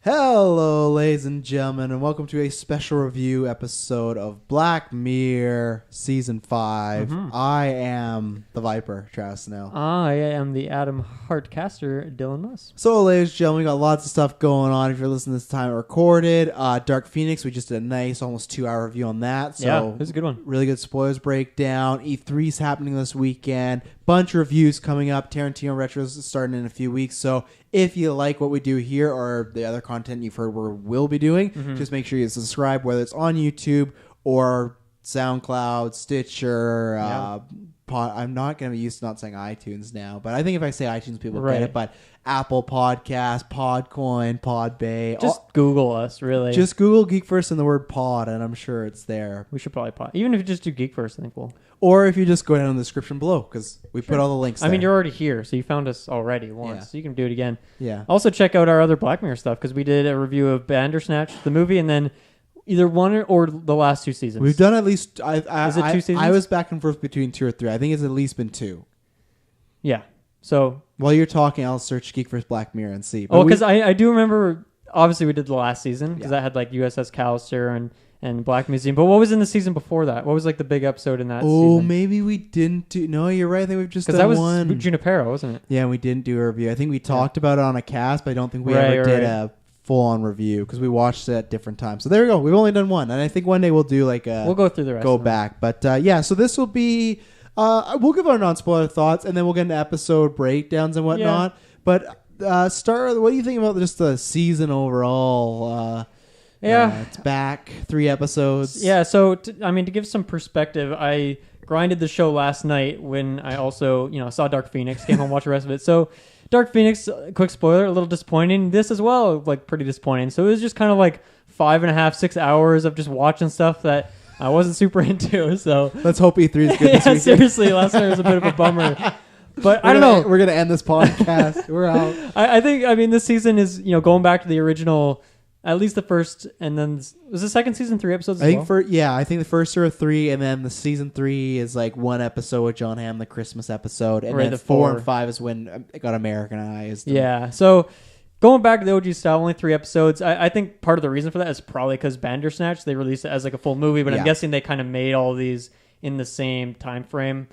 Hello, ladies and gentlemen, and welcome to a special review episode of Black Mirror Season 5. I am the Viper, Travis Snell. I am the Adam Hartcaster, Dylan Muss. So, ladies and gentlemen, we got lots of stuff going on. If you're listening this time, it recorded. Dark Phoenix, we just did a nice, almost 2-hour review on that. So Yeah, it was a good one. Really good spoilers breakdown. E3's happening this weekend. Bunch of reviews coming up. Tarantino Retros is starting in a few weeks. So if you like what we do here or the other content you've heard we will be doing, just make sure you subscribe, whether it's on YouTube or SoundCloud, Stitcher, I'm not going to be used to not saying iTunes now, but I think if I say iTunes, people get it. But Apple Podcasts, Podcoin, Podbay. Just Google us, really. Just Google Geek First and the word pod, and I'm sure it's there. We should probably pod. Even if you just do Geek First, I think we'll... Or if you just go down in the description below, because we put all the links there. I mean, you're already here, so you found us already once, so you can do it again. Yeah. Also, check out our other Black Mirror stuff, because we did a review of Bandersnatch, the movie, and then either one or the last 2 seasons. We've done at least... Is it 2 seasons? I was back and forth between 2 or 3. I think it's at least been 2. Yeah. So... While you're talking, I'll search Geek First Black Mirror and see. But because I do remember... Obviously, we did the last season, because that had like USS Callister and Black Museum. But what was in the season before that? What was like the big episode in that season? Oh, maybe we didn't do... No, you're right. I think we've just done one. Because that was Junipero, wasn't it? Yeah, we didn't do a review. I think we talked about it on a cast, but I don't think we ever did a full-on review because we watched it at different times. So there we go. We've only done one. And I think one day we'll do like a... We'll go through the rest. Go back. But yeah, so this will be... we'll give our non-spoiler thoughts, and then we'll get into episode breakdowns and whatnot. Yeah. But... what do you think about just the season overall? It's back 3 episodes. Yeah, so to give some perspective, I grinded the show last night when I also saw Dark Phoenix, came home, watched the rest of it. So Dark Phoenix, quick spoiler, a little disappointing. This as well, like pretty disappointing. So it was just kind of like 5.5, 6 hours of just watching stuff that I wasn't super into. So let's hope E3 is good this weekend. Seriously, last night was a bit of a bummer. But I don't know. We're going to end this podcast. We're out. I think this season is, going back to the original, at least the first, and then was the second season 3 episodes as well? I think the first are 3, and then the season 3 is like 1 episode with John Hamm, the Christmas episode, and then the 4 and 5 is when it got Americanized. Yeah, so going back to the OG style, only 3 episodes. I think part of the reason for that is probably because Bandersnatch, they released it as like a full movie, but I'm guessing they kind of made all these in the same time frame.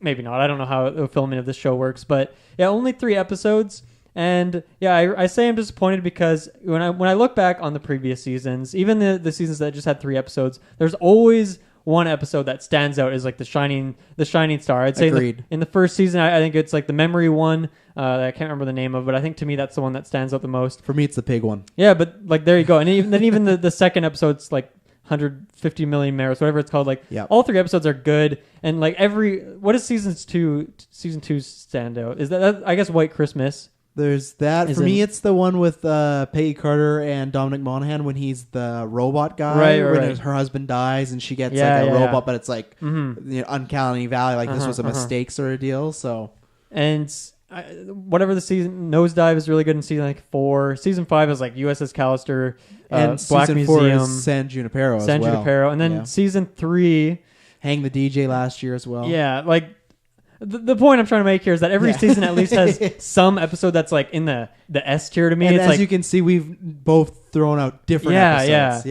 Maybe not. I don't know how the filming of this show works, but yeah, only 3 episodes. And yeah, I say I'm disappointed because when I look back on the previous seasons, even the seasons that just had 3 episodes, there's always one episode that stands out as like the shining star. I'd say in the first season, I think it's like the memory one that I can't remember the name of, but I think to me that's the one that stands out the most. For me, it's the pig one. Yeah, but like there you go. And even the second episode's like 150 million Maris, whatever it's called. Like all 3 episodes are good, and like what does season 2 stand out? Is that I guess White Christmas? There's that. For me, it's the one with Peggy Carter and Dominic Monaghan when he's the robot guy. Right. Her husband dies and she gets a robot, but it's like Uncanny Valley. Like this was a mistake sort of deal. So whatever the season, Nosedive is really good in season 4. Season 5 is like USS Callister, and Black season Museum, 4 is San Junipero as well. Junipero, and then season 3, Hang the DJ last year as well. Yeah, like the point I'm trying to make here is that every season at least has some episode that's like in the S tier to me. And it's as like, you can see, we've both thrown out different episodes.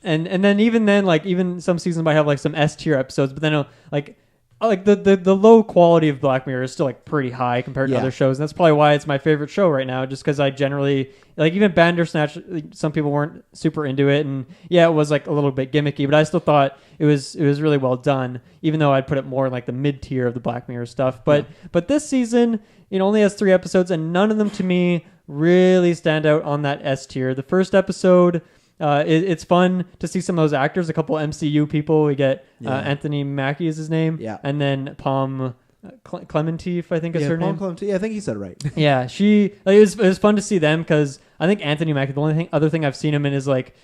And then even some seasons might have like some S tier episodes, but then like the low quality of Black Mirror is still like pretty high compared to other shows, and that's probably why it's my favorite show right now. Just because I generally like even Bandersnatch, some people weren't super into it, and it was like a little bit gimmicky, but I still thought it was really well done. Even though I'd put it more in like the mid tier of the Black Mirror stuff, but this season it only has 3 episodes, and none of them to me really stand out on that S tier. The first episode. It's fun to see some of those actors. A couple MCU people. We get Anthony Mackie is his name. Yeah. And then Palm Clementif, I think is her name. Palm Clementif. Yeah, I think he said it right. Yeah, it was fun to see them because I think Anthony Mackie, the only other thing I've seen him in is like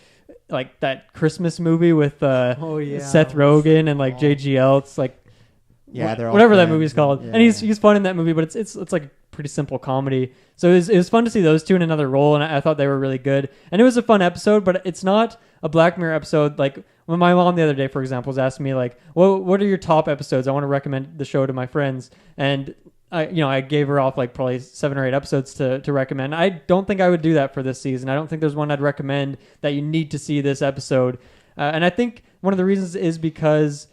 that Christmas movie with Seth Rogen and like JGL. It's like they're all whatever that movie's called. And he's fun in that movie, but it's like a pretty simple comedy. So it was fun to see those 2 in another role, and I thought they were really good. And it was a fun episode, but it's not a Black Mirror episode. Like when my mom the other day, for example, was asking me like, what are your top episodes? I want to recommend the show to my friends. And I gave her off like probably 7 or 8 episodes to recommend. I don't think I would do that for this season. I don't think there's one I'd recommend that you need to see this episode. And I think one of the reasons is because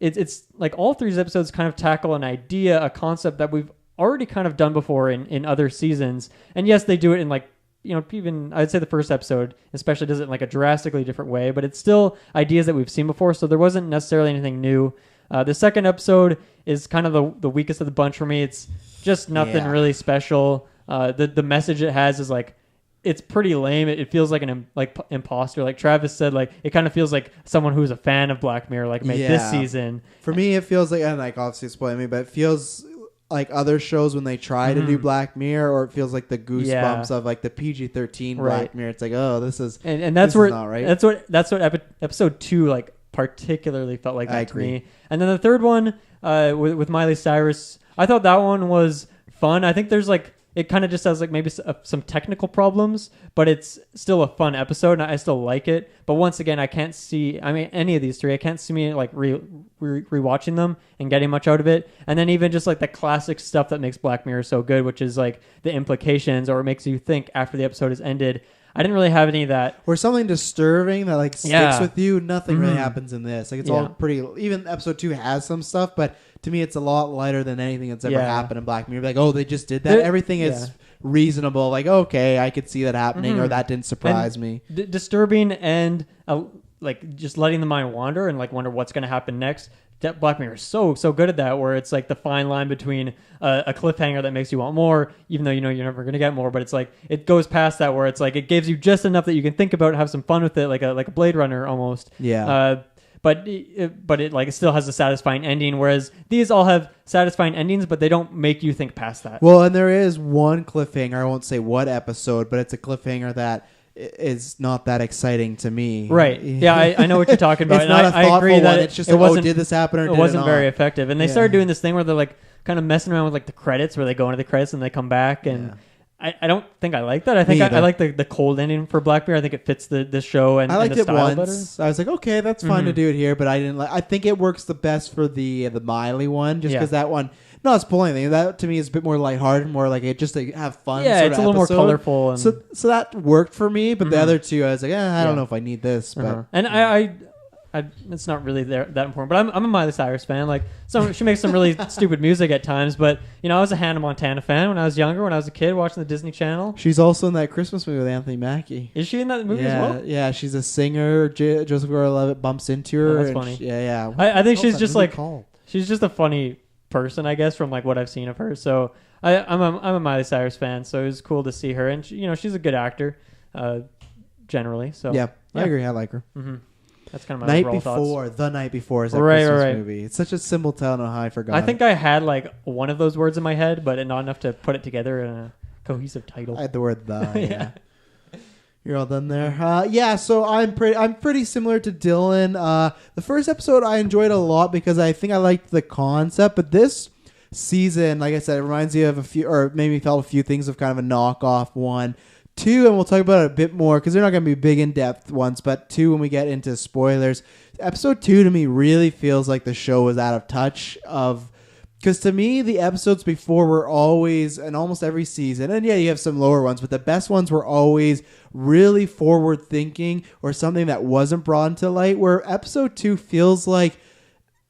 it's like all 3 episodes kind of tackle an idea, a concept that we've already kind of done before in other seasons. And yes, they do it in like, even I'd say the first episode especially does it in like a drastically different way, but it's still ideas that we've seen before. So there wasn't necessarily anything new. The second episode is kind of the weakest of the bunch for me. It's just nothing really special. The message it has is like, it's pretty lame. It feels like an imposter. Like Travis said, like it kind of feels like someone who's a fan of Black Mirror like made this season. For me, it feels like, and like obviously spoiling me, but it feels like other shows when they try to do Black Mirror, or it feels like the goosebumps of like the PG-13 Black Mirror. It's like, oh, this is and that's where not right. That's what episode 2 like particularly felt like that to me. And then the third one with Miley Cyrus, I thought that one was fun. I think there's like, it kind of just has like maybe some technical problems, but it's still a fun episode and I still like it. But once again, I can't see, any of these 3, I can't see me like rewatching them and getting much out of it. And then even just like the classic stuff that makes Black Mirror so good, which is like the implications, or it makes you think after the episode is ended. I didn't really have any of that. Or something disturbing that like sticks with you. Nothing really happens in this. Like it's all pretty, even episode 2 has some stuff, but to me it's a lot lighter than anything that's ever happened in Black Mirror. Like, oh, they just did that. Everything is reasonable. Like, okay, I could see that happening, or that didn't surprise me. Disturbing and like just letting the mind wander and like wonder what's going to happen next. Black Mirror is so good at that, where it's like the fine line between a cliffhanger that makes you want more, even though you know you're never going to get more, but it's like it goes past that, where it's like it gives you just enough that you can think about and have some fun with it, like a Blade Runner almost. But it like it still has a satisfying ending, whereas these all have satisfying endings, but they don't make you think past that. Well, and there is one cliffhanger, I won't say what episode, but it's a cliffhanger that is not that exciting to me. Right. Yeah, I know what you're talking about. It's not a thoughtful I agree that one. It's just like, did this happen or did it not? It wasn't very effective. And they started doing this thing where they're like kind of messing around with like the credits, where they go into the credits and they come back. And I don't think I like that. I think I like the cold ending for Black Mirror. I think it fits the show and I liked the it style once. better. I was like, okay, that's fine to do it here, but I didn't like. I think it works the best for the Miley one, just because that one. Not spoiling anything. That to me is a bit more lighthearted, more like it just to have fun. Yeah, it's a little more colorful. And so that worked for me, but the other 2, I was like, I don't know if I need this. But and I it's not really that important. But I'm a Miley Cyrus fan. Like, she makes some really stupid music at times. But I was a Hannah Montana fan when I was younger, when I was a kid watching the Disney Channel. She's also in that Christmas movie with Anthony Mackie. Is she in that movie as well? Yeah, she's a singer. Joseph Gordon-Levitt bumps into her. Oh, that's funny. Yeah. I think she's just like she's just a funny person, I guess, from like what I've seen of her. So I'm a Miley Cyrus fan, so it was cool to see her, and she's a good actor, generally. So I agree. I like her. That's kind of my overall thoughts. The Night Before is that Christmas movie. It's such a simple tale. I don't know how I forgot. I think I had like one of those words in my head, but not enough to put it together in a cohesive title. I had the word the. You're all done there. So I'm pretty similar to Dylan. The first episode I enjoyed a lot because I think I liked the concept, but this season, like I said, it reminds me of a few, or maybe felt a few things of kind of a knockoff one. 2, and we'll talk about it a bit more because they're not going to be big in-depth ones, but 2, when we get into spoilers, episode 2 to me really feels like the show was out of touch because to me, the episodes before were always, in almost every season, and you have some lower ones, but the best ones were always really forward-thinking or something that wasn't brought into light, where episode 2 feels like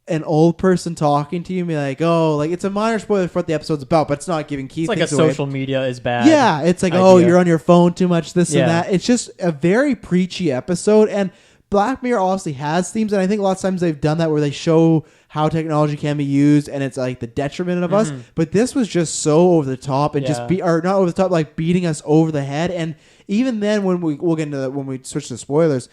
an old person talking to you and be like, oh, like it's a minor spoiler for what the episode's about, but it's not giving key things away. It's like a social media is bad. Yeah, it's like, oh, you're on your phone too much, this and that. It's just a very preachy episode, and Black Mirror obviously has themes, and I think a lot of times they've done that where they show how technology can be used, and it's like the detriment of us. But this was just so over the top, and or not over the top, like beating us over the head. And even then, when we'll get into that when we switch to spoilers,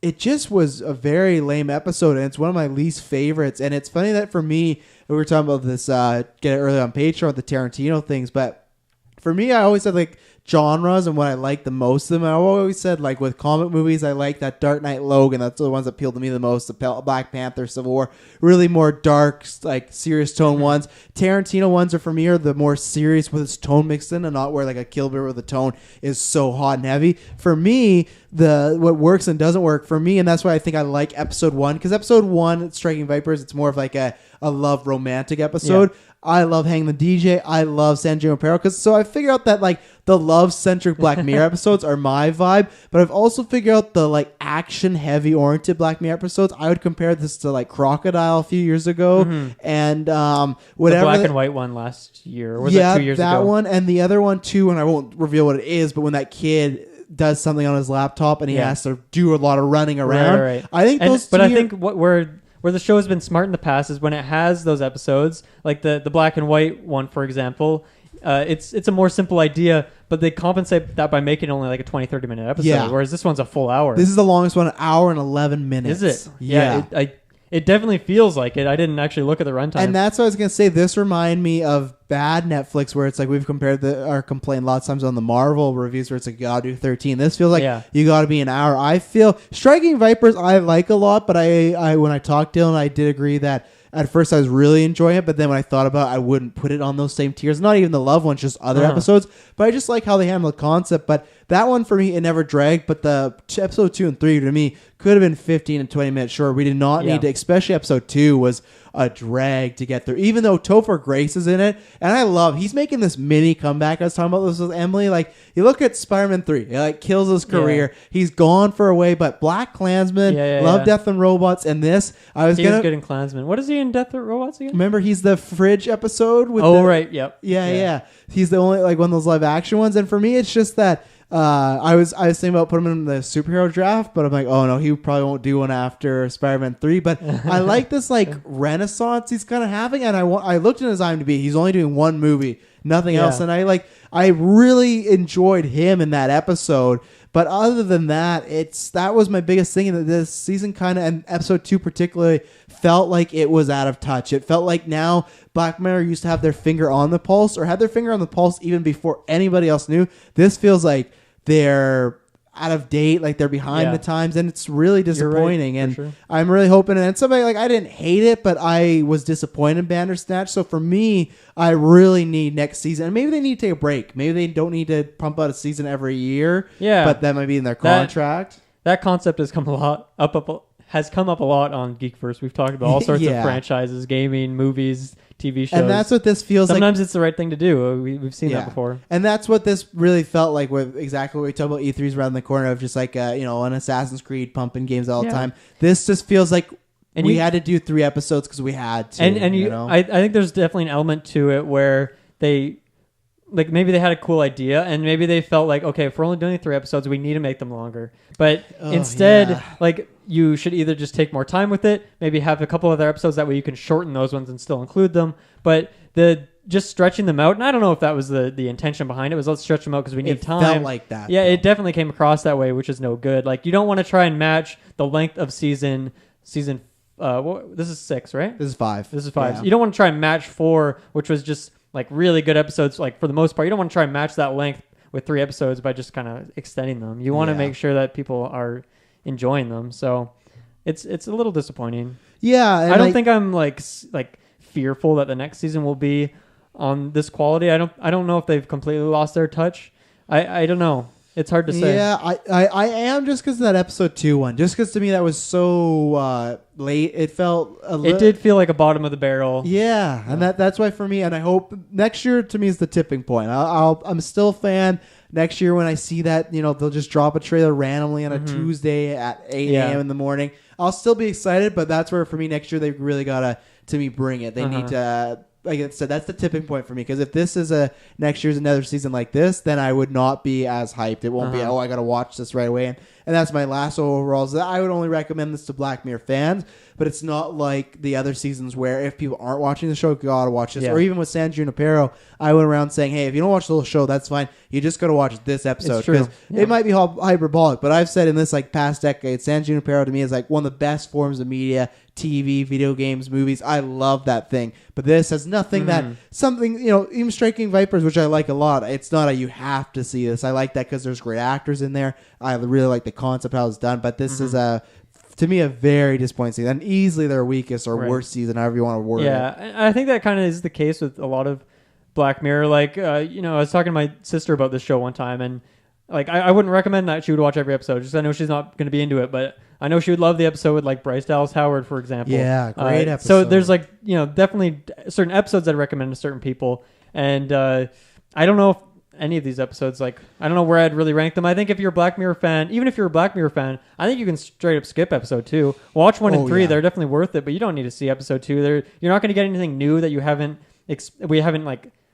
it just was a very lame episode, and it's one of my least favorites. And it's funny that for me, we were talking about this get it early on Patreon, the Tarantino things, but for me, I always said like genres and what I like the most of them. I always said like with comic movies, I like that Dark Knight Logan. That's the ones that appeal to me the most. The Black Panther, Civil War, really more dark, like serious tone ones. Tarantino ones are for me are the more serious with its tone mixed in, and not where like a Kill Bill where the tone is so hot and heavy. For me, what works and doesn't work for me, and that's why I think I like episode 1, because episode 1, Striking Vipers, it's more of like a love romantic episode. I love Hang the DJ. I love San Junipero. So I figured out that like the love-centric Black Mirror episodes are my vibe, but I've also figured out the like action-heavy oriented Black Mirror episodes. I would compare this to like Crocodile a few years ago, and whatever the black and white one last year. Or was yeah, it 2 years ago? that one, and the other one too. And I won't reveal what it is, but when that kid does something on his laptop and he has to do a lot of running around, Right. I think those. But I think where the show has been smart in the past is when it has those episodes, like the black and white one, for example. It's a more simple idea, but they compensate that by making only like a 20-30 minute episode. Yeah. Whereas this one's a full hour. This is the longest one, an hour and 11 minutes. Is it? Yeah. It definitely feels like it. I didn't actually look at the runtime. And that's what I was gonna say. This reminded me of bad Netflix, where it's like we've compared our complaint lots of times on the Marvel reviews, where it's like you gotta do 13. This feels like you gotta be an hour. I feel Striking Vipers I like a lot, but I when I talked to Dylan, I did agree that at first I was really enjoying it, but then when I thought about it, I wouldn't put it on those same tiers. Not even the love ones, just other episodes. But I just like how they handle the concept. But that one for me, it never dragged. But the episode 2 and 3 to me could have been 15 and 20 minutes short. We did not need to, especially episode 2 was a drag to get through. Even though Topher Grace is in it, and he's making this mini comeback. I was talking about this with Emily. Like, you look at Spider-Man 3, it like kills his career. He's gone for a way, but Black Klansman, Love, Death, and Robots, and this, he was good in Klansman. What is he in Death and Robots again? Remember, he's the fridge episode with right, yep. Yeah. He's the only like one of those live action ones, and for me, it's just that. I was thinking about putting him in the superhero draft, but I'm like, oh no, he probably won't do one after Spider-Man 3. But I like this like renaissance he's kind of having, and I looked in his IMDb. He's only doing one movie, nothing else, and I really enjoyed him in that episode. But other than that, that was my biggest thing. That this season kind of, and episode 2 particularly, felt like it was out of touch. It felt like now Black Mirror used to have their finger on the pulse, or had their finger on the pulse even before anybody else knew. This feels like they're out of date, like they're behind the times, and it's really disappointing. Right, and sure. I'm really hoping, and somebody like, I didn't hate it, but I was disappointed in Bandersnatch. So for me, I really need next season, and maybe they need to take a break. Maybe they don't need to pump out a season every year. Yeah, but that might be in their contract. That concept has come up a lot on Geekverse. We've talked about all sorts of franchises, gaming, movies, TV shows. And that's what this feels like. Sometimes it's the right thing to do. We've seen that before. And that's what this really felt like with exactly what we talk about E3's around the corner of just like, an Assassin's Creed pumping games all the time. This just feels like we had to do 3 episodes because we had to. I think there's definitely an element to it where they... Like maybe they had a cool idea, and maybe they felt like, okay, if we're only doing 3 episodes, we need to make them longer. But instead, like, you should either just take more time with it, maybe have a couple other episodes, that way you can shorten those ones and still include them. But just stretching them out, and I don't know if that was the intention behind it, was let's stretch them out because we need time. It felt like that. Yeah, it definitely came across that way, which is no good. Like, you don't want to try and match the length of season. This is 6, right? This is 5. This is 5. So you don't want to try and match 4, which was just like really good episodes. Like, for the most part, you don't want to try and match that length with 3 episodes by just kind of extending them. You want to make sure that people are enjoying them. So it's a little disappointing. Yeah, I don't think I'm like fearful that the next season will be on this quality. I don't know if they've completely lost their touch. I don't know. It's hard to say. Yeah, I am, just because of that episode 2 one. Just because to me that was so late. It felt it did feel like a bottom of the barrel. Yeah, and that's why for me, and I hope next year to me is the tipping point. I'm still a fan. Next year when I see that, they'll just drop a trailer randomly on a Tuesday at 8 a.m. in the morning, I'll still be excited. But that's where for me next year they really gotta bring it. They need to. Like I said, that's the tipping point for me, because if this is next year's another season like this, then I would not be as hyped. It won't be, I got to watch this right away. And that's my last overalls. I would only recommend this to Black Mirror fans, but it's not like the other seasons where if people aren't watching the show, gotta watch this. Or even with San Junipero, I went around saying, hey, if you don't watch the whole show, that's fine. You just got to watch this episode, because it might be hyperbolic, but I've said in this like past decade, San Junipero to me is like one of the best forms of media. TV, video games, movies. I love that thing. But this has nothing that something, even Striking Vipers, which I like a lot. It's not you have to see this. I like that because there's great actors in there. I really like the concept, how it's done. But this is to me, a very disappointing season. And easily their weakest or worst season, however you want to word it. Yeah, I think that kind of is the case with a lot of Black Mirror. Like, I was talking to my sister about this show one time, and like I wouldn't recommend that she would watch every episode. Just I know she's not going to be into it, but I know she would love the episode with like Bryce Dallas Howard, for example. Yeah, great episode. So there's like definitely certain episodes I'd recommend to certain people, and I don't know if any of these episodes, like I don't know where I'd really rank them. I think if you're a Black Mirror fan, even if you're a Black Mirror fan, I think you can straight up skip episode 2. Watch 1 and 3; they're definitely worth it, but you don't need to see episode 2. You're not going to get anything new that you haven't.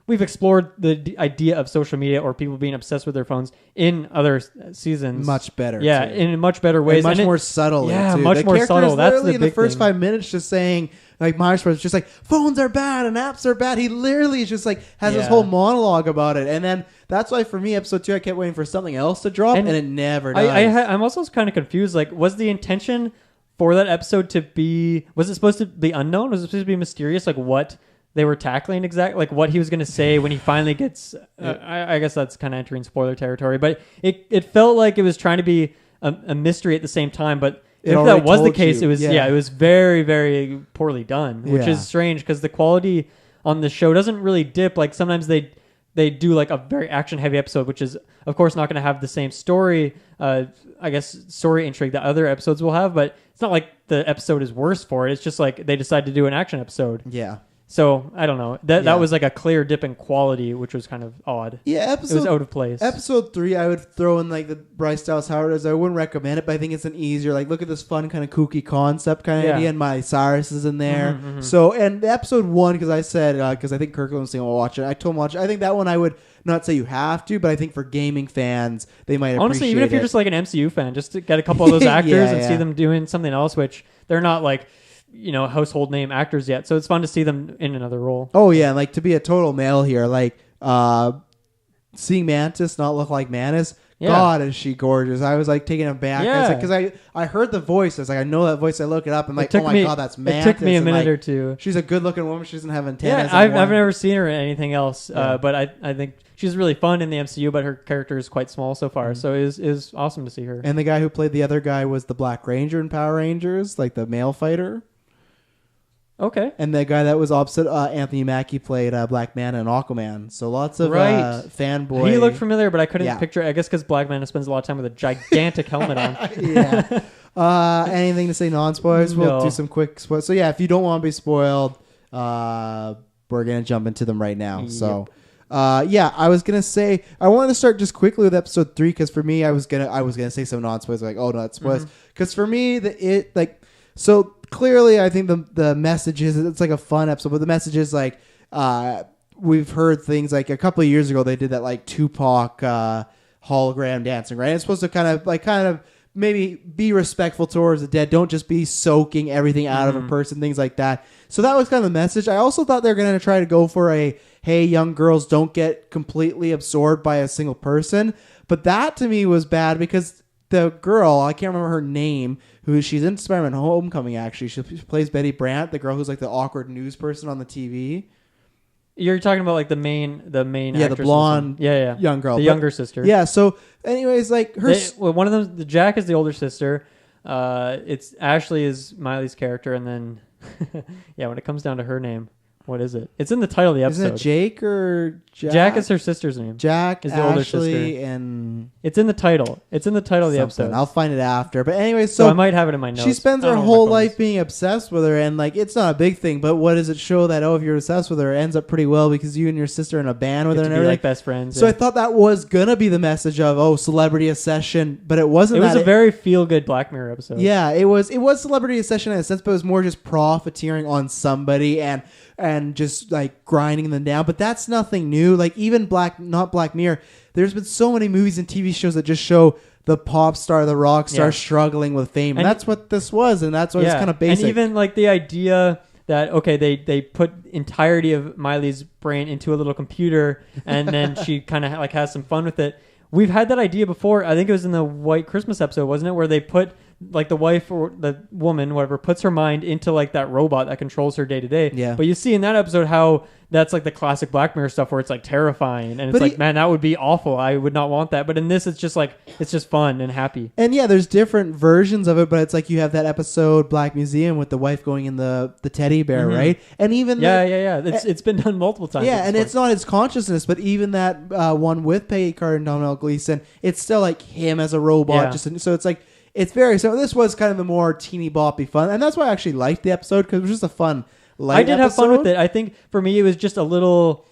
We've explored the idea of social media or people being obsessed with their phones in other seasons. Much better. Yeah, too. in much better ways. And more subtle. Yeah, too. much the more subtle. That's literally the in the big first thing. 5 minutes just saying, like, Myers just like, phones are bad and apps are bad. He literally just like has this whole monologue about it. And then that's why for me, episode 2, I kept waiting for something else to drop, and it never does. I'm also kind of confused. Like, was the intention for that episode to be, was it supposed to be unknown? Was it supposed to be mysterious? Like, what they were tackling exactly, like what he was going to say when he finally gets I guess that's kind of entering spoiler territory, but it felt like it was trying to be a mystery at the same time. But if that was the case, it was it was very, very poorly done, which is strange because the quality on the show doesn't really dip. Like sometimes they do like a very action heavy episode, which is of course not going to have the same story story intrigue that other episodes will have, but it's not like the episode is worse for it. It's just like they decided to do an action episode. Yeah. So I don't know. That was like a clear dip in quality, which was kind of odd. Yeah, it was out of place. Episode 3, I would throw in like the Bryce Dallas Howard as I wouldn't recommend it, but I think it's an easier like look at this fun kind of kooky concept kind of idea, and Miley Cyrus is in there. Mm-hmm. So and episode 1 because I said because I think Kirkland was saying I'll watch it. I told him watch it. I think that one I would not say you have to, but I think for gaming fans they might honestly even if you're it. just like an MCU fan, just to get a couple of those actors and see them doing something else, which they're not like household name actors yet, so it's fun to see them in another role. Oh yeah, like to be a total male here, like seeing Mantis not look like Mantis. Yeah. God, is she gorgeous! I was like taken aback. Yeah. Because I heard the voice. I was like, I know that voice. I look it up. I'm like, oh my God, that's Mantis. It took me a minute or two. She's a good looking woman. She doesn't have antennas. Yeah, I've never seen her in anything else, but I think she's really fun in the MCU. But her character is quite small so far, so it is awesome to see her. And the guy who played the other guy was the Black Ranger in Power Rangers, like the male fighter. Okay. And the guy that was opposite Anthony Mackie played Black Manta and Aquaman. So lots of fanboy. He looked familiar, but I couldn't picture. I guess because Black Manta spends a lot of time with a gigantic helmet on. Yeah. Anything to say non-spoilers? We'll do some quick spoilers. So yeah, if you don't want to be spoiled, we're gonna jump into them right now. Yep. So. I was gonna say I wanted to start just quickly with episode 3 because for me I was gonna say some non-spoilers like not spoilers because for me so clearly I think the message is it's like a fun episode, but the message is like we've heard things like a couple of years ago they did that like Tupac hologram dancing, right? And it's supposed to kind of maybe be respectful towards the dead. Don't just be soaking everything out of a person, things like that. So that was kind of the message. I also thought they were going to try to go for hey, young girls, don't get completely absorbed by a single person. But that to me was bad because the girl, I can't remember her name, she's in Spider-Man Homecoming actually. She plays Betty Brant, the girl who's like the awkward news person on the TV. You're talking about like the main the blonde young girl, the younger sister. Yeah. So, anyways, like her, one of them, the Jack is the older sister. It's Ashley is Miley's character, and then when it comes down to her name, what is it? It's in the title of the episode. Isn't it Jake or Jack? Jack is her sister's name. Jack is the Ashley older sister, and it's in the title. It's in the title of the episode. I'll find it after. But anyway, so I might have it in my notes. She spends her whole life being obsessed with her, and like it's not a big thing. But what does it show that if you're obsessed with her, it ends up pretty well because you and your sister are in a band with her and everything, like best friends. So I thought that was gonna be the message of celebrity obsession, but it wasn't. It was a very feel good Black Mirror episode. Yeah, it was celebrity obsession in a sense, but it was more just profiteering on somebody and just like grinding them down. But that's nothing new. Like even not Black Mirror, there's been so many movies and TV shows that just show the pop star, the rock star struggling with fame. And that's what this was, and that's why it's kind of basic. And even like the idea that they put entirety of Miley's brain into a little computer and then she kind of like has some fun with it. We've had that idea before. I think it was in the White Christmas episode, wasn't it, where they put like the wife or the woman, whatever, puts her mind into like that robot that controls her day to day. Yeah. But you see in that episode how that's like the classic Black Mirror stuff where it's like terrifying and it's like, man, that would be awful. I would not want that. But in this, it's just like, it's just fun and happy. And yeah, there's different versions of it, but it's like you have that episode Black Museum with the wife going in the teddy bear, right? And even It's been done multiple times. Yeah, and it's not his consciousness, but even that one with Peggy Carter and Domhnall Gleeson, it's still like him as a robot. Yeah. So it's like it's very. So this was kind of the more teeny boppy fun, and that's why I actually liked the episode because it was just a fun. I did have fun with it. I think for me it was just a little.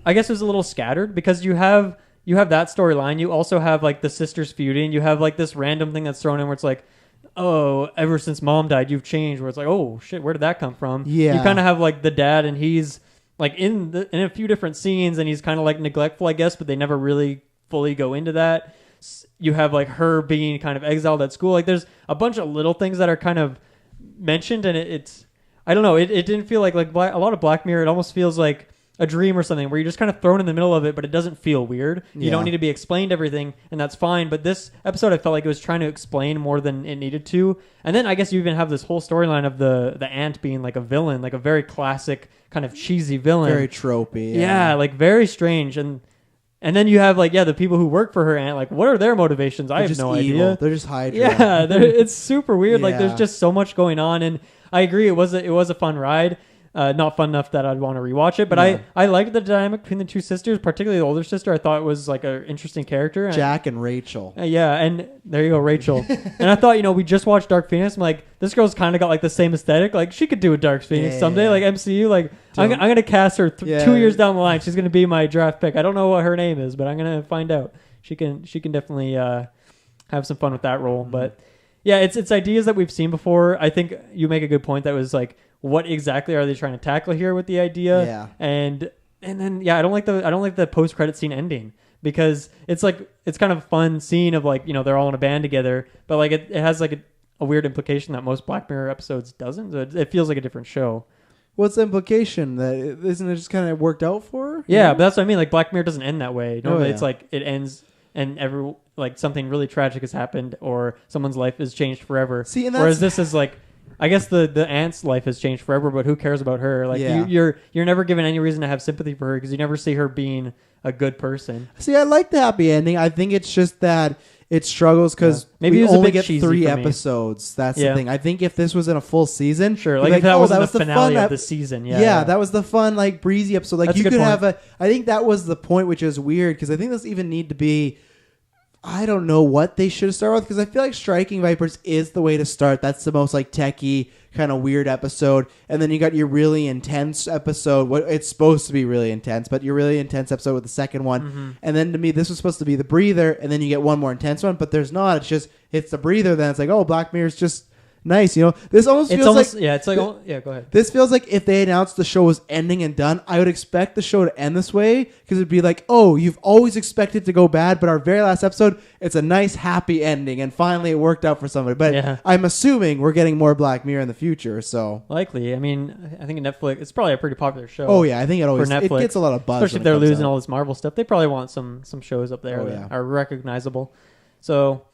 I guess it was a little scattered because you have that storyline. You also have like the sisters feuding. You have like this random thing that's thrown in where it's like, oh, ever since mom died, you've changed. Where it's like, oh shit, where did that come from? Yeah. You kind of have like the dad, and he's like in a few different scenes, and he's kind of like neglectful, I guess, but they never really fully go into that. You have like her being kind of exiled at school. Like there's a bunch of little things that are kind of mentioned, and it's I don't know. It didn't feel like a lot of Black Mirror. It almost feels like a dream or something where you're just kind of thrown in the middle of it, but it doesn't feel weird. You don't need to be explained everything, and that's fine. But this episode, I felt like it was trying to explain more than it needed to. And then I guess you even have this whole storyline of the aunt being like a villain, like a very classic kind of cheesy villain. Very tropey. Yeah, like very strange. And then you have like, the people who work for her aunt, like what are their motivations? I have no idea. They're just Hydra. Yeah, it's super weird. Like Yeah. there's just so much going on, and I agree. It was a fun ride. Not fun enough that I'd want to rewatch it, but I liked the dynamic between the two sisters, particularly the older sister. I thought it was like an interesting character. Jack and Rachel. Yeah, and there you go, Rachel. And I thought, we just watched Dark Phoenix. I'm like, this girl's kind of got like the same aesthetic. Like she could do a Dark Phoenix someday, like MCU. Like I'm gonna cast her 2 years down the line. She's gonna be my draft pick. I don't know what her name is, but I'm gonna find out. She can definitely have some fun with that role. But yeah, it's ideas that we've seen before. I think you make a good point. That was like, what exactly are they trying to tackle here with the idea? Yeah. And then I don't like the post credit scene ending because it's like it's kind of a fun scene of like they're all in a band together, but like it has like a weird implication that most Black Mirror episodes doesn't. So it feels like a different show. What's the implication? That isn't it just kind of worked out for her? Yeah, but that's what I mean. Like Black Mirror doesn't end that way. Normally it's yeah. like it ends and something really tragic has happened or someone's life is changed forever. See, and whereas this is like, I guess the aunt's life has changed forever, but who cares about her? Like you're never given any reason to have sympathy for her because you never see her being a good person. See, I like the happy ending. I think it's just that it struggles because maybe we it was a only bit get cheesy 3 for me. episodes. That's the thing. I think if this was in a full season, sure, like if that was the finale fun of the season, that was the fun, like breezy episode. Like That's you a good could point. have I think that was the point, which is weird because I think this even need to be. I don't know what they should have started with because I feel like Striking Vipers is the way to start. That's the most like techie kind of weird episode, and then you got your really intense episode. What it's supposed to be really intense, but your really intense episode with the second one, and then to me this was supposed to be the breather, and then you get one more intense one, but there's not. It's the breather. Then it's like, oh, Black Mirror's just nice. This almost feels like go ahead. This feels like if they announced the show was ending and done, I would expect the show to end this way because it'd be like, oh, you've always expected to go bad, but our very last episode, it's a nice happy ending, and finally it worked out for somebody. But I'm assuming we're getting more Black Mirror in the future, so likely. I mean, I think Netflix. It's probably a pretty popular show. Oh yeah, I think it Netflix, gets a lot of buzz, especially if they're losing all this Marvel stuff. They probably want some shows up there that are recognizable. So.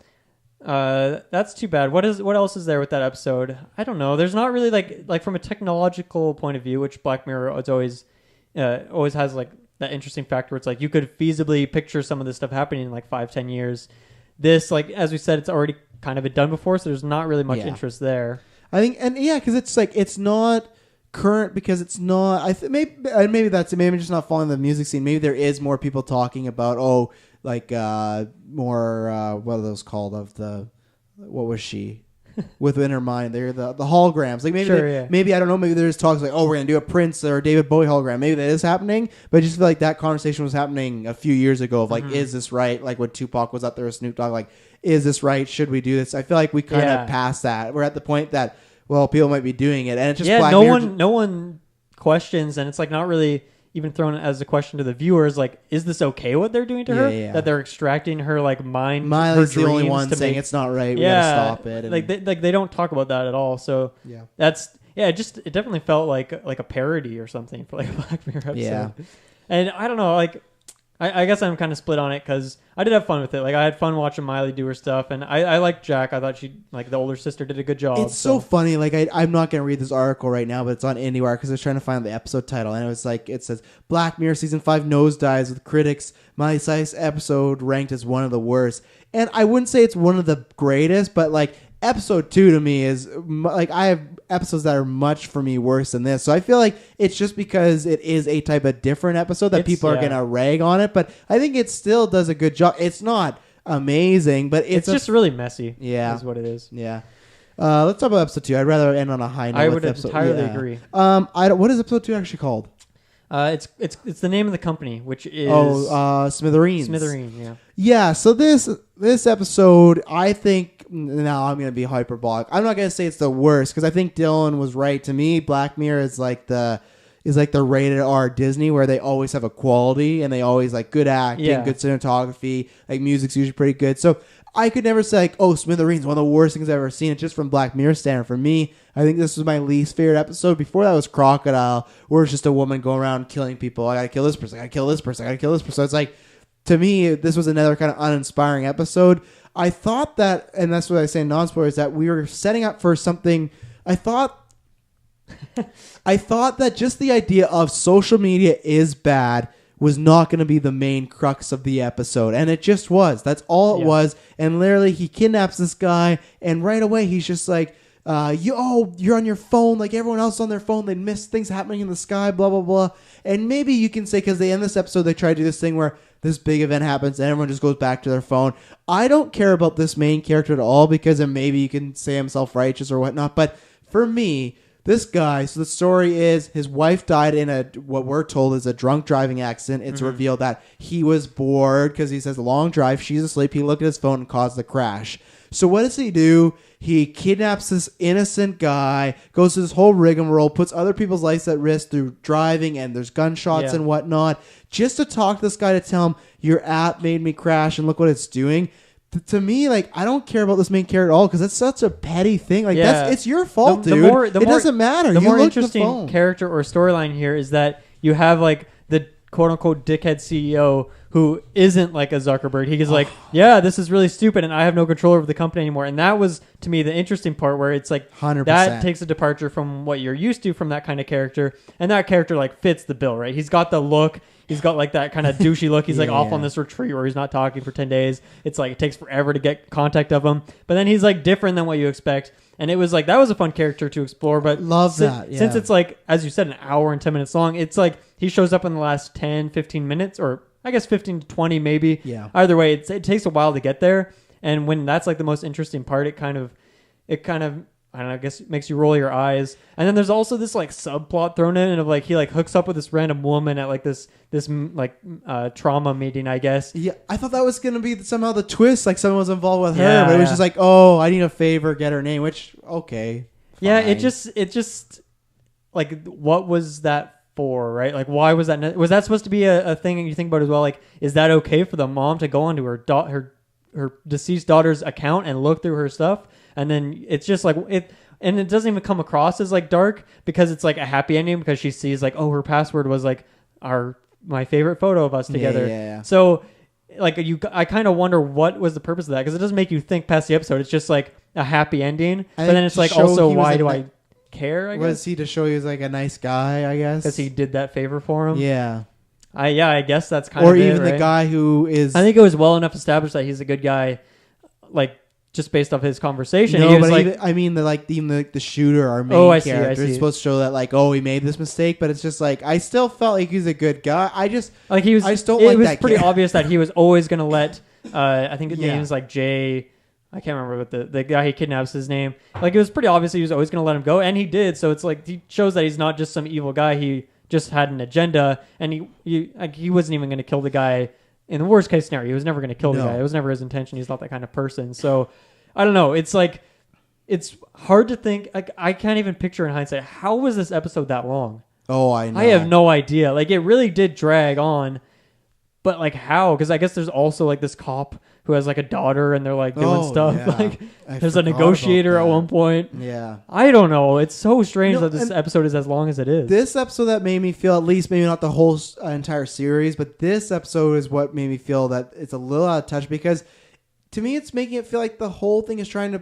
That's too bad. What else is there with that episode? I don't know. There's not really like from a technological point of view, which Black Mirror is always has like that interesting factor where it's like you could feasibly picture some of this stuff happening in like 5-10 years. This, like as we said, it's already kind of been done before, so there's not really much interest there. I think, and because it's like it's not current because it's not. Maybe that's it. Maybe I'm just not following the music scene. Maybe there is more people talking about like more what are those called of the what was she within her mind? They're the holograms. Like maybe I don't know. Maybe there's talks like, oh, we're gonna do a Prince or David Bowie hologram. Maybe that is happening, but I just feel like that conversation was happening a few years ago of like, is this right? Like when Tupac was up there with Snoop Dogg, like, is this right? Should we do this? I feel like we kind of passed that. We're at the point that people might be doing it, and it's just Black Mirror. No one questions, and it's like not really even thrown as a question to the viewers, like, is this okay what they're doing to her? Yeah. That they're extracting her like mind. Miley's the only one saying it's not right. We gotta stop it. And they don't talk about that at all. So it definitely felt like a parody or something for like a Black Mirror episode. Yeah. And I don't know, like I guess I'm kind of split on it because I did have fun with it. Like I had fun watching Miley do her stuff, and I liked Jack. I thought she, like the older sister, did a good job. It's so funny. Like I'm not gonna read this article right now, but it's on IndieWire because I was trying to find the episode title, and it was like it says Black Mirror season 5 nosedives with critics. Miley Cyrus episode ranked as one of the worst, and I wouldn't say it's one of the greatest, but like episode 2 to me is like I have episodes that are much for me worse than this. So I feel like it's just because it is a type of different episode that people are gonna rag on it, but I think it still does a good job. It's not amazing, but it's just really messy. Yeah, is what it is. Yeah. Let's talk about episode 2. I'd rather end on a high note. I would entirely agree. What is episode 2 actually called? It's the name of the company, which is Smithereens. Smithereen, yeah. Yeah. So this episode, I think. Now I'm gonna be hyperbolic. I'm not gonna say it's the worst because I think Dylan was right. To me, Black Mirror is like the rated R Disney where they always have a quality and they always like good acting, good cinematography, like music's usually pretty good. So I could never say like, oh, Smithereens, one of the worst things I've ever seen. It's just from Black Mirror standard. For me, I think this was my least favorite episode. Before that was Crocodile, where it's just a woman going around killing people. I gotta kill this person. I gotta kill this person. I gotta kill this person. So it's like, to me, this was another kind of uninspiring episode. I thought that, and that's what I say in non-spoilers, that we were setting up for something. I thought that just the idea of social media is bad was not going to be the main crux of the episode, and it just was. That's all it was. And literally, he kidnaps this guy, and right away he's just like, you're on your phone like everyone else on their phone. They miss things happening in the sky, blah blah blah. And maybe you can say, because they end this episode, they try to do this thing where this big event happens and everyone just goes back to their phone. I don't care about this main character at all, because then maybe you can say I'm self-righteous or whatnot, but for me, this guy, so the story is his wife died in what we're told is a drunk driving accident. It's revealed that he was bored because he says a long drive, she's asleep, he looked at his phone and caused the crash. So what does he do? He kidnaps this innocent guy, goes through this whole rigmarole, puts other people's lives at risk through driving, and there's gunshots and whatnot, just to talk to this guy to tell him, your app made me crash and look what it's doing. To me, like, I don't care about this main character at all because that's such a petty thing. Like, it's your fault, dude. It doesn't matter. The more interesting character or storyline here is that you have, like, the quote-unquote dickhead CEO who isn't like a Zuckerberg. He's like, yeah, this is really stupid and I have no control over the company anymore. And that was, to me, the interesting part where it's like 100%. That takes a departure from what you're used to from that kind of character. And that character, like, fits the bill, right? He's got the look. He's got like that kind of douchey look. He's like off on this retreat where he's not talking for 10 days. It's like it takes forever to get contact of him. But then he's like different than what you expect. And it was like, that was a fun character to explore. But since it's like, as you said, an hour and 10 minutes long, it's like he shows up in the last 10, 15 minutes, or I guess 15 to 20 maybe. Yeah. Either way, it takes a while to get there. And when that's like the most interesting part, it kind of I don't know, I guess it makes you roll your eyes. And then there's also this like subplot thrown in of like he like hooks up with this random woman at like this trauma meeting, I guess. Yeah, I thought that was going to be somehow the twist, like someone was involved with her, but it was just like, oh, I need a favor, get her name, which, okay. Fine. Yeah, it just like, what was that for, right? Like, why was that? Was that supposed to be a thing you think about as well? Like, is that okay for the mom to go onto her deceased daughter's account and look through her stuff? And then it's just like it doesn't even come across as like dark because it's like a happy ending because she sees like, oh, her password was like my favorite photo of us together. Yeah. So like I kind of wonder what was the purpose of that, because it doesn't make you think past the episode. It's just like a happy ending, but then it's like also why do I care? I guess. Was he to show he was like a nice guy? I guess because he did that favor for him. Yeah. I guess that's kind of or even right? the guy who is. I think it was well enough established that he's a good guy, like. Just based off his conversation. No, he was but like, even the shooter, our main character, is supposed to show that like, oh, he made this mistake, but it's just like I still felt like he's a good guy. I just like he was. I just don't like that. It was pretty obvious that he was always going to let. I think his name is like Jay. I can't remember what the guy he kidnaps his name. Like it was pretty obvious he was always going to let him go, and he did. So it's like he shows that he's not just some evil guy. He just had an agenda, and he wasn't even going to kill the guy. In the worst case scenario, he was never going to kill the guy. It was never his intention. He's not that kind of person. So I don't know. It's like, it's hard to think. Like, I can't even picture in hindsight, how was this episode that long? Oh, I know. I have no idea. Like, it really did drag on. But like how? Because I guess there's also like this cop who has like a daughter and they're like doing stuff. Yeah. Like I there's a forgot negotiator about at that. one point. Yeah. I don't know. It's so strange No, that this and episode is as long as it is. This episode that made me feel, at least maybe not the whole entire series, but this episode is what made me feel that it's a little out of touch, because to me it's making it feel like the whole thing is trying to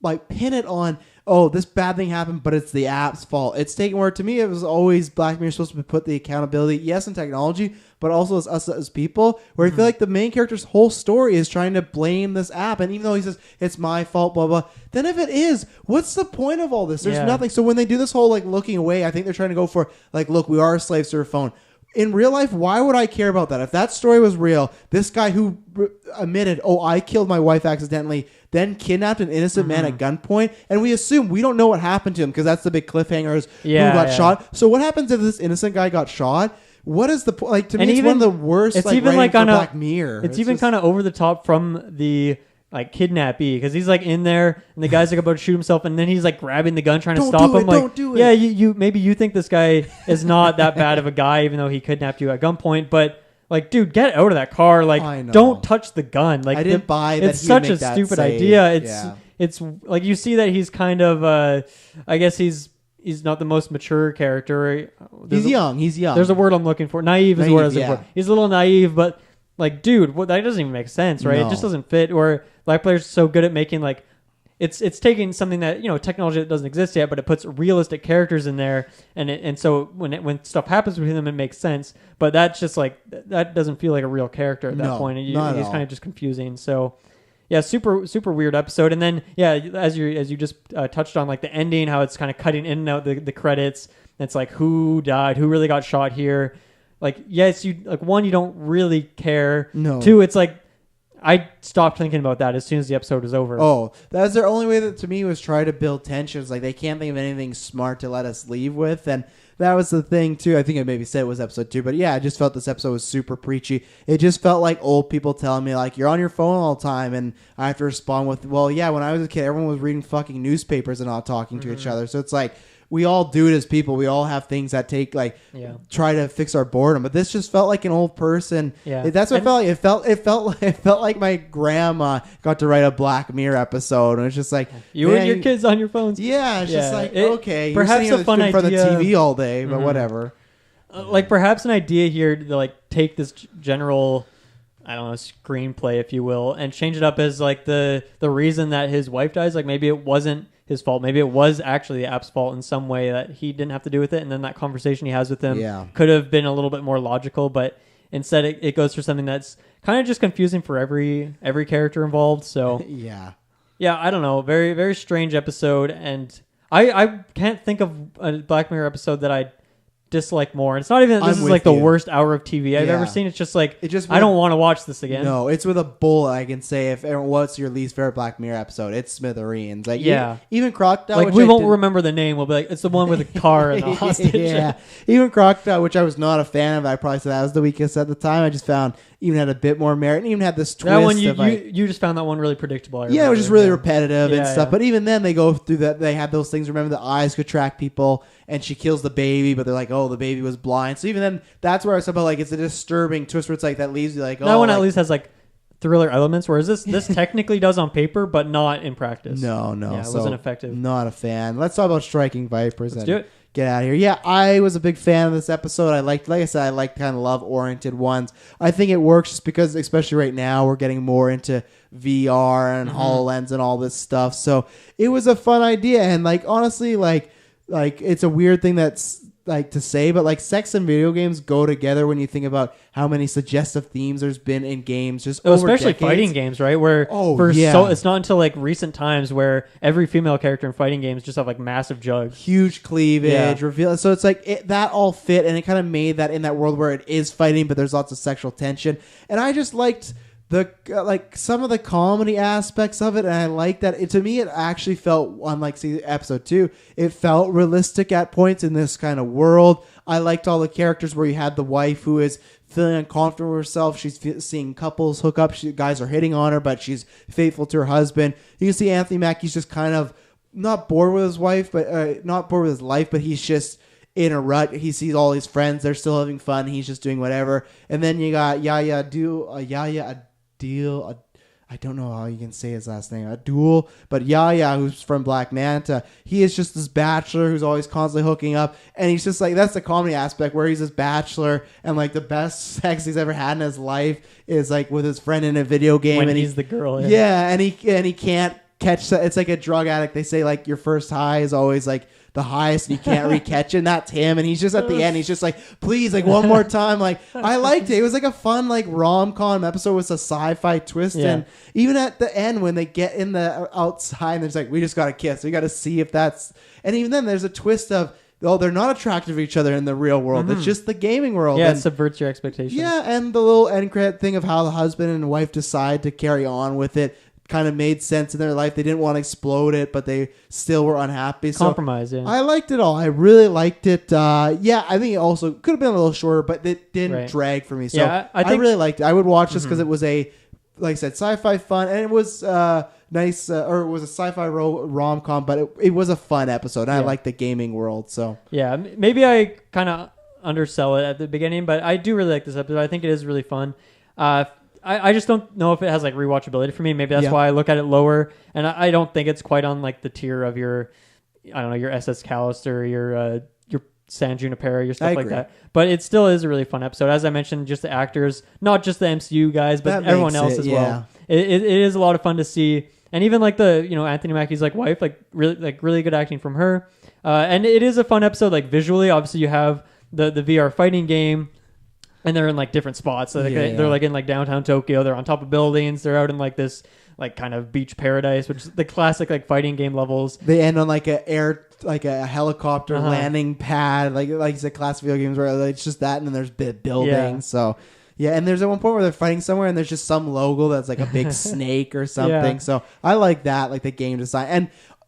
like pin it on, oh, this bad thing happened, but it's the app's fault. It's taken where, to me, it was always Black Mirror supposed to put the accountability, yes, in technology, but also as us as people, where I feel like the main character's whole story is trying to blame this app. And even though he says, it's my fault, blah, blah, then if it is, what's the point of all this? There's nothing. So when they do this whole like looking away, I think they're trying to go for like, look, we are slaves to our phone. In real life, why would I care about that? If that story was real, this guy who admitted, oh, I killed my wife accidentally, then kidnapped an innocent man at gunpoint, and we assume we don't know what happened to him because that's the big cliffhanger is who got shot. So what happens if this innocent guy got shot? What is the point? Like, to me, it's one of the worst. It's like, even like on Black Mirror. It's even kind of over the top from the like kidnappee, because he's like in there and the guy's like about to shoot himself and then he's like grabbing the gun trying to stop him. Like, don't do it. Yeah, you maybe you think this guy is not that bad of a guy even though he kidnapped you at gunpoint, but like, dude, get out of that car. Like, don't touch the gun. Like, I didn't buy that. It's such a stupid idea. It's like you see that he's kind of I guess he's not the most mature character. He's young. There's a word I'm looking for. Naive is the word I was looking for. He's a little naive, but like, dude, that doesn't even make sense, right? No. It just doesn't fit. Or Black Player's so good at making like it's taking something that, you know, technology that doesn't exist yet, but it puts realistic characters in there, and so when stuff happens with them, it makes sense. But that's just like that doesn't feel like a real character at that point. He's kind of just confusing. So yeah, super weird episode. And then yeah, as you just touched on, like the ending, how it's kind of cutting in and out the credits. It's like, who died, who really got shot here. Like, yes, you like, one, you don't really care. No. Two, it's like I stopped thinking about that as soon as the episode was over. Oh, that's their only way that to me was try to build tensions. Like, they can't think of anything smart to let us leave with, and that was the thing too. I think I maybe said it was episode 2, but yeah, I just felt this episode was super preachy. It just felt like old people telling me, like, you're on your phone all the time, and I have to respond with, well, yeah, when I was a kid, everyone was reading fucking newspapers and not talking to each other. So it's like, we all do it as people. We all have things that take try to fix our boredom. But this just felt like an old person. Yeah, that's what it felt like. It felt like my grandma got to write a Black Mirror episode, and it's just like you and your kids on your phones. Yeah, it's just like, okay, perhaps you're a fun idea for the TV all day, but whatever. Like, perhaps an idea here to like take this general, I don't know, screenplay, if you will, and change it up as like the reason that his wife dies. Like, maybe it wasn't his fault. Maybe it was actually the app's fault in some way, that he didn't have to do with it. And then that conversation he has with him could have been a little bit more logical, but instead it goes for something that's kind of just confusing for every character involved. So yeah, I don't know. Very, very strange episode. And I can't think of a Black Mirror episode that I dislike more. It's not even that this is like the worst hour of TV I've ever seen. It's just like, I don't want to watch this again. No, it's with a bullet. I can say, if what's your least favorite Black Mirror episode, it's Smithereens. Like, even Crocodile, like, we won't remember the name. We'll be like, it's the one with the car and the hostage. Yeah, even Crocodile, which I was not a fan of. I probably said that was the weakest at the time. I just found even had a bit more merit, and even had this twist. That one, you just found that one really predictable. Yeah, it was just really repetitive and stuff. But even then, they go through that. They had those things. Remember, the eyes could track people, and she kills the baby, but they're like, oh, the baby was blind. So even then, that's where I was about, like, it's a disturbing twist where it's like, that leaves you like, oh. That one at least has like thriller elements, whereas this technically does on paper, but not in practice. No. Yeah, it wasn't effective. Not a fan. Let's talk about Striking Vipers. Let's do it. Get out of here. Yeah, I was a big fan of this episode. like I said, I like kind of love-oriented ones. I think it works just because, especially right now, we're getting more into VR and HoloLens and all this stuff. So it was a fun idea. And, like, honestly, like it's a weird thing that's, like, to say, but, like, sex and video games go together when you think about how many suggestive themes there's been in games just over especially decades. Fighting games, right? Where it's not until like recent times where every female character in fighting games just have like massive jugs, huge cleavage, reveal. So it's like that all fit, and it kind of made that in that world where it is fighting, but there's lots of sexual tension. And I just liked the like some of the comedy aspects of it, and I like that. To me, it actually felt, unlike episode 2, it felt realistic at points in this kind of world. I liked all the characters where you had the wife who is feeling uncomfortable with herself. She's seeing couples hook up. Guys are hitting on her, but she's faithful to her husband. You can see Anthony Mackie's just kind of not bored with his wife, but not bored with his life, but he's just in a rut. He sees all his friends. They're still having fun. He's just doing whatever. And then you got Yahya I don't know how you can say his last name, Abdul, but Yahya, who's from Black Manta, he is just this bachelor who's always constantly hooking up, and he's just like, that's the comedy aspect where he's this bachelor, and like the best sex he's ever had in his life is like with his friend in a video game, when and he's the girl. Yeah, and he can't catch that. It's like a drug addict. They say like your first high is always like the highest, and you can't re-catch it. And that's him, and he's just at the end. He's just like, please, like one more time. Like I liked it. It was like a fun like rom-com episode with a sci-fi twist, and even at the end when they get in the outside, and there's like, we just got to kiss. We got to see if that's. And even then, there's a twist of, oh, they're not attracted to each other in the real world. It's just the gaming world. Yeah, and, it subverts your expectations. Yeah, and the little end credit thing of how the husband and wife decide to carry on with it kind of made sense in their life. They didn't want to explode it, but they still were unhappy. So Compromise, yeah. I liked it all. I really liked it. Yeah, I think it also could have been a little shorter, but it didn't drag for me. So yeah, I think, really liked it. I would watch this because it was a, like I said, sci-fi fun, and it was nice, or it was a sci-fi rom-com, but it was a fun episode. And I liked the gaming world. So yeah, maybe I kind of undersell it at the beginning, but I do really like this episode. I think it is really fun. I just don't know if it has like rewatchability for me. Maybe that's why I look at it lower, and I don't think it's quite on like the tier of your, I don't know, your SS Callister, your San Junipero, your stuff like that. But it still is a really fun episode. As I mentioned, just the actors, not just the MCU guys, but everyone else as well. It is a lot of fun to see, and even like the Anthony Mackie's like wife, like really good acting from her, and it is a fun episode. Like visually, obviously you have the VR fighting game. And they're in like different spots. So they're like in like downtown Tokyo. They're on top of buildings. They're out in like this like kind of beach paradise, which is the classic like fighting game levels. They end on like a helicopter landing pad, like you said, classic video games where it's just that, and then there's buildings. Yeah. So yeah, and there's at one point where they're fighting somewhere, and there's just some logo that's like a big snake or something. So I like that, like the game design,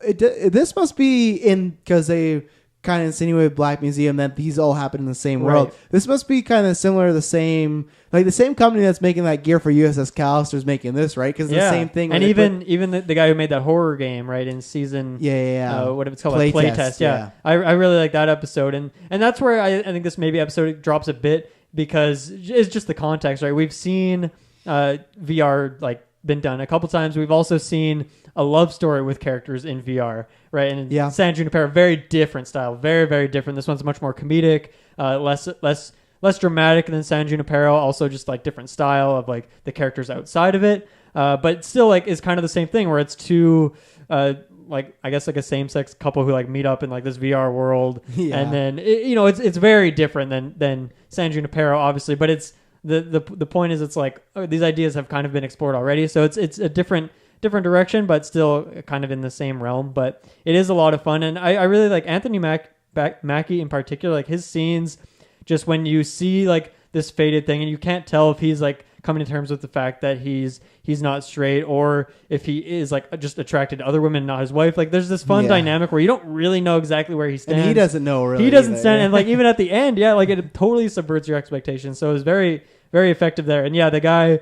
and this must be in because they kind of insinuated Black Museum that these all happen in the same world. This must be kind of similar to the same company that's making that gear for USS Callister is making this, right? Because the same thing. And even the guy who made that horror game, right, in season what it's called, Playtest. Yeah. I really like that episode, and that's where I think this maybe episode drops a bit because it's just the context, right? We've seen VR like been done a couple times. We've also seen a love story with characters in VR, right? And San Junipero, very different style, very, very different. This one's much more comedic, less dramatic than San Junipero. Also, just like different style of like the characters outside of it, but still like is kind of the same thing where it's two, like I guess like a same-sex couple who like meet up in like this VR world, and then it's very different than San Junipero, obviously, but it's. The point is it's like these ideas have kind of been explored already, so it's a different direction, but still kind of in the same realm. But it is a lot of fun, and I really like Anthony Mackie in particular, like his scenes, just when you see like this faded thing and you can't tell if he's like coming to terms with the fact that he's not straight or if he is like just attracted to other women, not his wife. Like there's this fun dynamic where you don't really know exactly where he stands. And he doesn't know really. He doesn't stand, and like even at the end, like it totally subverts your expectations. So it was very, very effective there. And the guy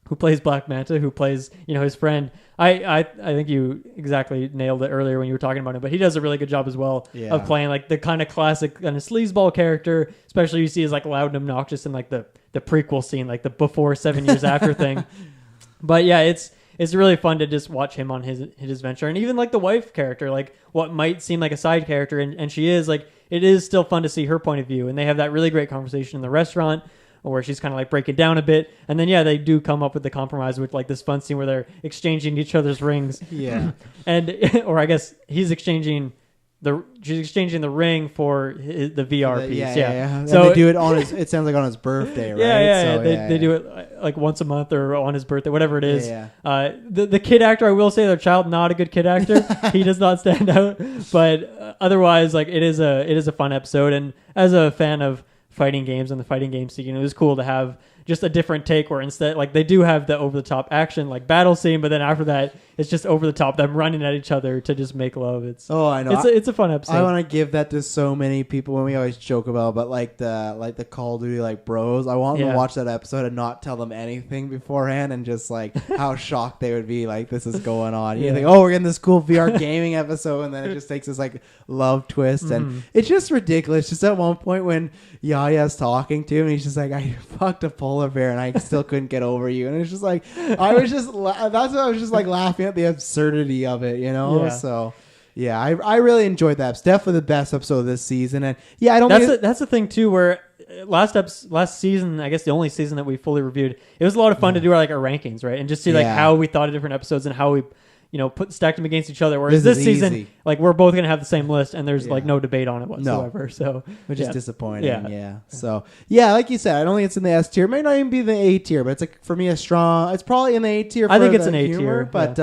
who plays Black Manta, who plays, his friend, I think you exactly nailed it earlier when you were talking about him, but he does a really good job as well of playing like the kind of classic kind of sleazeball character, especially you see as like loud and obnoxious in like the prequel scene, like the before 7 years after thing. But yeah, it's really fun to just watch him on his adventure. And even like the wife character, like what might seem like a side character, and she is, like, it is still fun to see her point of view. And they have that really great conversation in the restaurant where she's kind of like breaking down a bit. And then, they do come up with the compromise with like this fun scene where they're exchanging each other's rings. Yeah. And, or I guess she's exchanging the ring for the VR piece. Yeah. So they do it on his, it sounds like on his birthday, right? Yeah. They do it like once a month or on his birthday, whatever it is. The kid actor, I will say, their child, not a good kid actor. He does not stand out, but otherwise, like it is a fun episode. And as a fan of fighting games and the fighting game scene, it was cool to have just a different take where instead, like, they do have the over-the-top action, like, battle scene, but then after that, it's just over-the-top, them running at each other to just make love. I know. It's a fun episode. I want to give that to so many people when we always joke about, but like the Call of Duty, like, bros, I want them to watch that episode and not tell them anything beforehand and just, like, how shocked they would be, like, this is going on. You think, we're getting this cool VR gaming episode, and then it just takes this, like, love twist, and it's just ridiculous. Just at one point when Yaya's talking to him, and he's just like, I fucked a Polish polar bear, and I still couldn't get over you. And it's just like I was just that's what I was just like laughing at the absurdity of it, you know. Yeah. So yeah, I really enjoyed that. It's definitely the best episode of this season, and yeah, I don't. That's the thing too, where last season, I guess the only season that we fully reviewed, it was a lot of fun to do our rankings, right, and just see like how we thought of different episodes and how we stacked them against each other. Whereas this season, easy. like we're both gonna have the same list, and there's like no debate on it whatsoever. No. So Which is disappointing. Yeah. Yeah. So yeah, like you said, I don't think it's in the S tier. It may not even be the A tier, but it's like for me a strong. It's probably in the A tier. I think for it's the an A humor, tier, but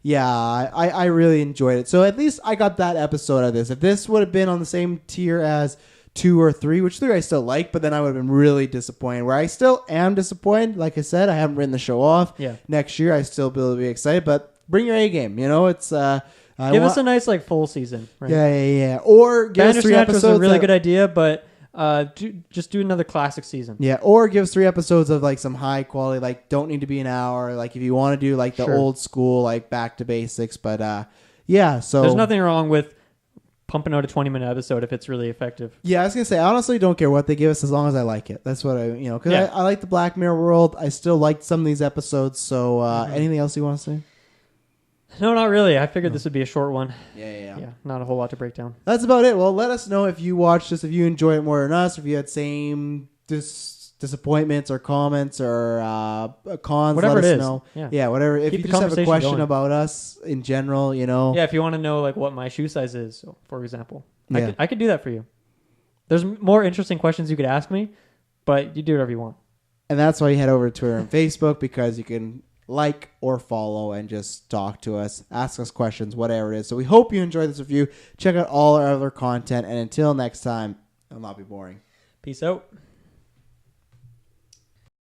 I really enjoyed it. So at least I got that episode out of this. If this would have been on the same tier as 2 or 3, which 3 I still like, but then I would have been really disappointed. Where I still am disappointed. Like I said, I haven't written the show off. Yeah. Next year I still will be excited, but bring your A game. It's give us a nice full season. Right? Yeah. Or give us 3 Bandersnatch episodes. was a really good idea, but just do another classic season. Yeah, or give us 3 episodes of like some high quality, like don't need to be an hour. Like if you want to do like the old school, like back to basics. But yeah, so there's nothing wrong with pumping out a 20-minute episode if it's really effective. Yeah, I was gonna say I honestly don't care what they give us as long as I like it. That's what because I like the Black Mirror world. I still liked some of these episodes. So anything else you want to say? No, not really. I figured this would be a short one. Yeah. Not a whole lot to break down. That's about it. Well, let us know if you watched this, if you enjoyed it more than us, if you had same disappointments or comments or cons. Whatever let it us is. know. Yeah. Whatever. If Keep you the just have a conversation question going. about us in general, Yeah, if you want to know what my shoe size is, so, for example, Yeah. I could do that for you. There's more interesting questions you could ask me, but you do whatever you want. And that's why you head over to Twitter and Facebook, because you can like or follow and just talk to us, ask us questions, whatever it is. So we hope you enjoyed this review. Check out all our other content, and until next time, it'll not be boring. Peace out.